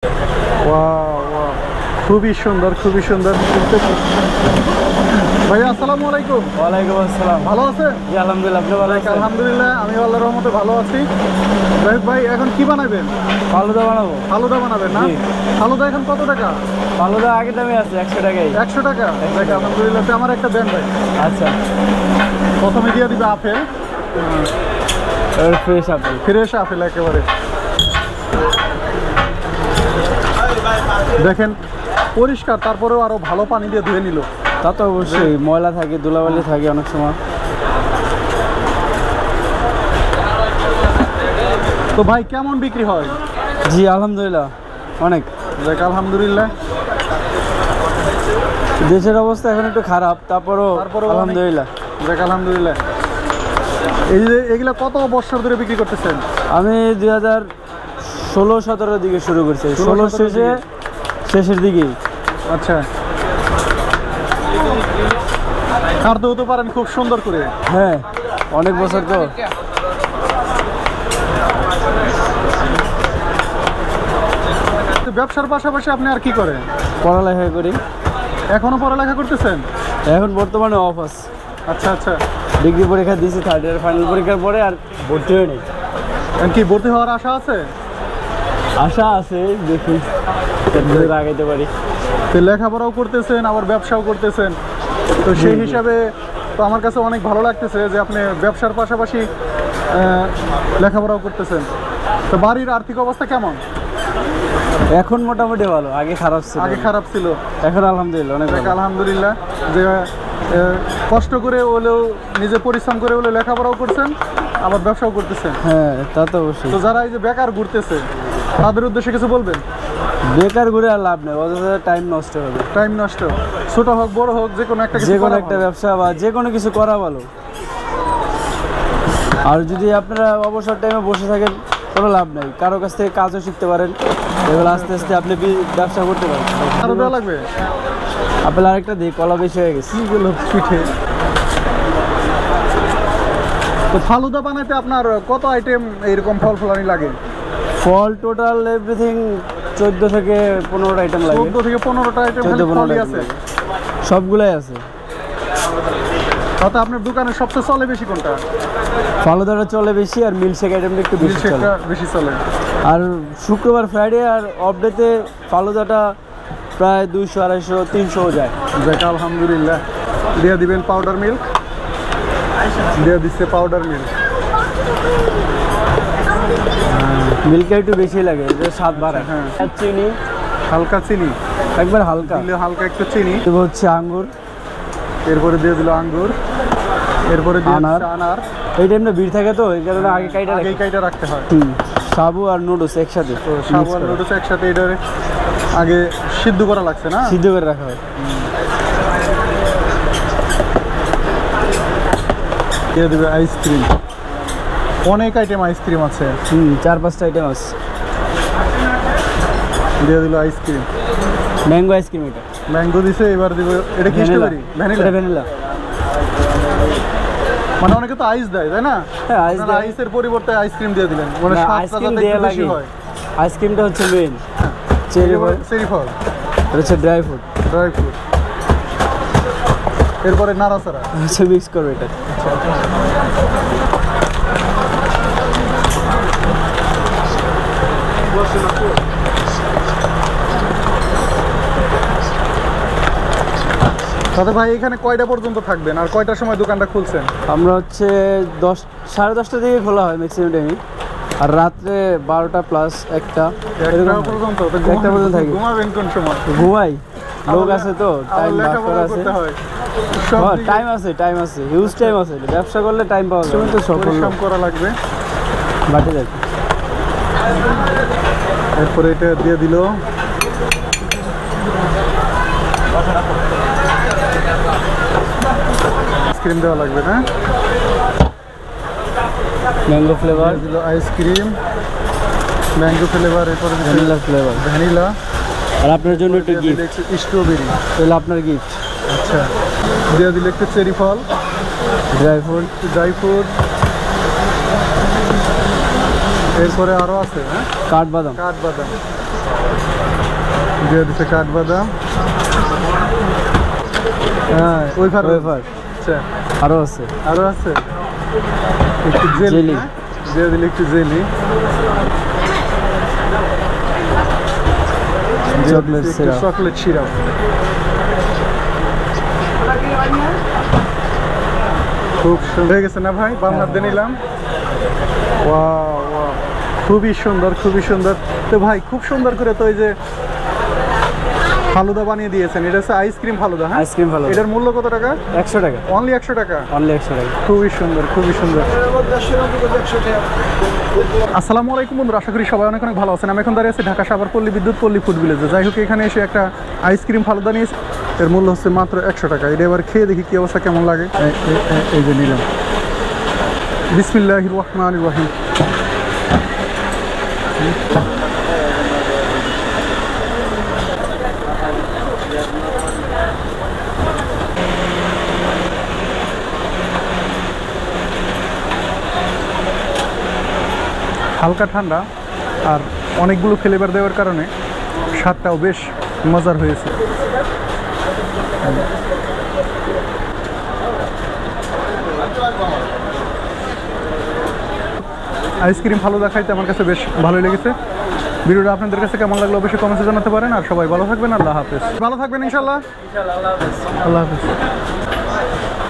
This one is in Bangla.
ওয়াও ওয়াও, খুবই সুন্দর খুবই সুন্দর। ভাইয়া আসসালামু আলাইকুম। ওয়ালাইকুম আসসালাম। ভালো আছেন? জি আলহামদুলিল্লাহ, আপনি ভালো আছেন? আলহামদুলিল্লাহ, আমি আল্লাহর রহমতে ভালো আছি। ভাই এখন কি বানাবেন? ফালুদা বানাবো। ফালুদা বানাবেন না? জি। ফালুদা এখন কত টাকা? ফালুদা আগের দামে আছে 100 টাকাই। 100 টাকা। দেখ আলহামদুলিল্লাহ, তো আমার একটা দেন ভাই। আচ্ছা, প্রথমে দিয়ে দিবে apple, fresh apple. Fresh apple একেবারে। দেখেন পরিষ্কার, তারপরেও আরো ভালো পানি দিয়ে ধুয়ে নিল। তা তো অবশ্যই, ময়লা থাকে, ধুলাবালি থাকে অনেক সময়। তো ভাই কেমন বিক্রি হয়? জি আলহামদুলিল্লাহ অনেক। দেখ আলহামদুলিল্লাহ, দেশের অবস্থা এখন একটু খারাপ, তারপরও আলহামদুলিল্লাহ। দেখ আলহামদুলিল্লাহ। এই যে এগুলা কত বছর ধরে বিক্রি করতেছেন? আমি 2016-17 দিকে শুরু করছি, 16 শেষের দিকেই। আচ্ছা, কাটতেও তো পারেন খুব সুন্দর করে। হ্যাঁ, অনেক বছর তো। ব্যবসার পাশাপাশি আপনি আর কি করেন? পড়ালেখা করি। এখনো পড়ালেখা করতেছেন? এখন বর্তমানে অফ আছে। আচ্ছা আচ্ছা। ডিগ্রি পরীক্ষা দিয়েছি, থার্ড ইয়ার ফাইনাল পরীক্ষার পরে আর ভর্তি হয়নি। এখন কি ভর্তি হওয়ার আশা আছে? আশা আছে, দেখি আগাইতে পারি। তো লেখাপড়াও করতেছেন আবার ব্যবসাও করতেছেন, তো সেই হিসাবে তো আমার কাছে অনেক ভালো লাগতেছে যে আপনি ব্যবসার পাশাপাশি লেখাপড়াও করতেছেন। তো বাড়ির আর্থিক অবস্থা কেমন? এখন মোটামুটি ভালো, আগে খারাপ ছিল। আগে খারাপ ছিল, এখন আলহামদুলিল্লাহ অনেক ভালো। আলহামদুলিল্লাহ যে কষ্ট করে হলেও, নিজে পরিশ্রম করে হলেও লেখাপড়াও করছেন আবার ব্যবসাও করতেছেন। হ্যাঁ তা তো অবশ্যই। তো যারা এই যে বেকার ঘুরতেছে তাদের উদ্দেশ্যে কিছু বলবেন? বেকার ঘুরে আর লাভ নেই, অযথা টাইম নষ্ট হবে। টাইম নষ্ট, ছোট হোক বড় হোক, যে কোনো একটা যে কোনো একটা ব্যবসা বা যে কোনো কিছু করা ভালো। আর যদি আপনারা অবসর টাইমে বসে থাকেন কোনো লাভ নেই, কারো কাছ থেকে কাজও শিখতে পারেন, এগুলো আস্তে আস্তে আপনি ব্যবসা করতে পারেন। আরো দেওয়া লাগবে? আপেল আরেকটা দিই, কলা বেশি হয়ে গেছে। এগুলো পিঠে। তো ফালুদা বানাইতে আপনার কত আইটেম এইরকম ফল ফলানি লাগে? ফল টোটাল এভরিথিং 14 থেকে 15টা আইটেম লাগে। 14 থেকে 15টা আইটেম ফলই আছে? সবগুলাই আছে। তাতে আপনার দোকানে সবচেয়ে চলে বেশি কোনটা? ফালুদাটা চলে বেশি, আর মিল্কশেক আইটেমটা একটু বেশি চলে। বেশি চলে। আর শুক্রবার, ফ্রাইডে আর অফ ডেতে ফালুদাটা প্রায় 200-250-300 যায়। দেখ আলহামদুলিল্লাহ, দিয়ে দিবেন পাউডার মিল্ক, দিয়ে দিচ্ছে পাউডার মিল্ক। মিল্কটা একটু বেশি লাগে, স্বাদ বাড়ায়। হ্যাঁ, আর চিনি, হালকা চিনি একবার হালকা দিলে, হালকা একটু চিনি। এবার হচ্ছে আঙ্গুর, এরপরে দিয়ে দিল আঙ্গুর, এরপরে দিয়ে আনার। আনার। এই টাইমটা ভিড় থাকে তো, এই কারণে আগে আগেই কাইটা রাখতে হয়। সাবু আর নুডলস একসাথে, তো সাবু আর নুডলস একসাথে এটারে আগে সিদ্ধ করা লাগছে না? সিদ্ধ করে রাখা হয়। দিয়ে দেবে আইসক্রিম, অনেক আইটেম আইসক্রিম আছে। 4-5টা আইটেম আছে। দিয়ে দিল আইসক্রিম, ম্যাঙ্গো আইসক্রিম। এটা ম্যাঙ্গো দিছে, এবার দিব এটা কি স্ট্রবেরি? ভ্যানিলা। মানে অনেকে তো আইস দেয়, তাই না? হ্যাঁ, আইস দেয়। আইসের পরিবর্তে আইসক্রিম দিয়ে দিলেন, মানে আইসক্রিম দেয়া লাগে। আইসক্রিমটা হচ্ছে মেইন। চেরি ফল, এটা হচ্ছে ড্রাই ফ্রুট। ড্রাই ফ্রুট, এরপরে নাড়াচাড়া হচ্ছে মিক্স করবে এটা। তাতে ভাই এখানে কয়টা পর্যন্ত থাকবেন আর কয়টার সময় দোকানটা খুলছেন? আমরা হচ্ছে 10-10:30 থেকে খোলা হয় ম্যাক্সিমাম টাইমে, আর রাত্রে 12টা প্লাস 1টা পর্যন্ত। একটা পর্যন্ত থাকি। ঘুমাবেন কোন সময়? ঘুমাই, লোক আছে তো, টাইম ভাগ করা আছে। টাইম আছে, হিউজ টাইম আছে। ব্যবসা করলে টাইম পাওয়া যাবে, তো সব করা লাগবে। বাটে যাবে। এরপরে এটা দিয়ে দিল, আইসক্রিম দেওয়া লাগবে না? ম্যাঙ্গো ফ্লেভার দিল আইসক্রিম, ম্যাঙ্গো ফ্লেভার, এরপরে ভ্যানিলা ফ্লেভার, ভ্যানিলা। আর আপনার জন্য একটু গিফট, স্ট্রবেরি, তাহলে আপনার গিফট। আচ্ছা, দিয়ে দিল একটু চেরি ফল, ড্রাই ফ্রুট, এরপরে আরো আছে, হ্যাঁ, কাঠবাদাম। কাঠবাদাম। দিয়ে দিচ্ছে কাঠবাদাম। হ্যাঁ ওয়েফার। ওয়েফার আচ্ছা আরও আছে। আরো আছে একটু জেলি জেলি। দিয়ে দিলে একটু jelly. Chocolate syrup. Chocolate syrup. খুব সুন্দর হয়ে গেছে না ভাই? বাম হাত দিয়ে নিলাম। ওয়াও ওয়াও, খুবই সুন্দর খুবই সুন্দর। তো ভাই খুব সুন্দর করে তো এই যে ফালুদা বানিয়ে দিয়েছেন, এটা হচ্ছে আইসক্রিম ফালুদা। হ্যাঁ আইসক্রিম ভালো। এটার মূল্য কত টাকা? 100 টাকা। অনলি 100 টাকা। অনলি 100 টাকা। খুবই সুন্দর খুবই সুন্দর। আসসালামু আলাইকুম বন্ধুরা, আশা করি সবাই অনেক অনেক ভালো আছেন। আমি এখন দাঁড়িয়ে আছি ঢাকা সাভার পল্লী বিদ্যুৎ পল্লী ফুড ভিলেজে। যাই হোক, এখানে এসে একটা আইসক্রিম ফালুদা নিয়েছি, এর মূল্য হচ্ছে মাত্র 100 টাকা। এটা এবার খেয়ে দেখি কি অবস্থা, কেমন লাগে। এই যে নিলাম। বিসমিল্লাহির রহমানির রহিম। হালকা ঠান্ডা আর অনেকগুলো ফ্লেভার দেওয়ার কারণে স্বাদটাও বেশ মজার হয়েছে। আইসক্রিম ফালুদা খাইতে আমার কাছে বেশ ভালোই লেগেছে। ভিডিওটা আপনাদের কাছে কেমন লাগলো অবশ্যই কমেন্টে জানাতে পারেন। আর সবাই ভালো থাকবেন, আল্লাহ হাফেজ। ভালো থাকবেন ইনশাল্লাহ। আল্লাহ হাফেজ।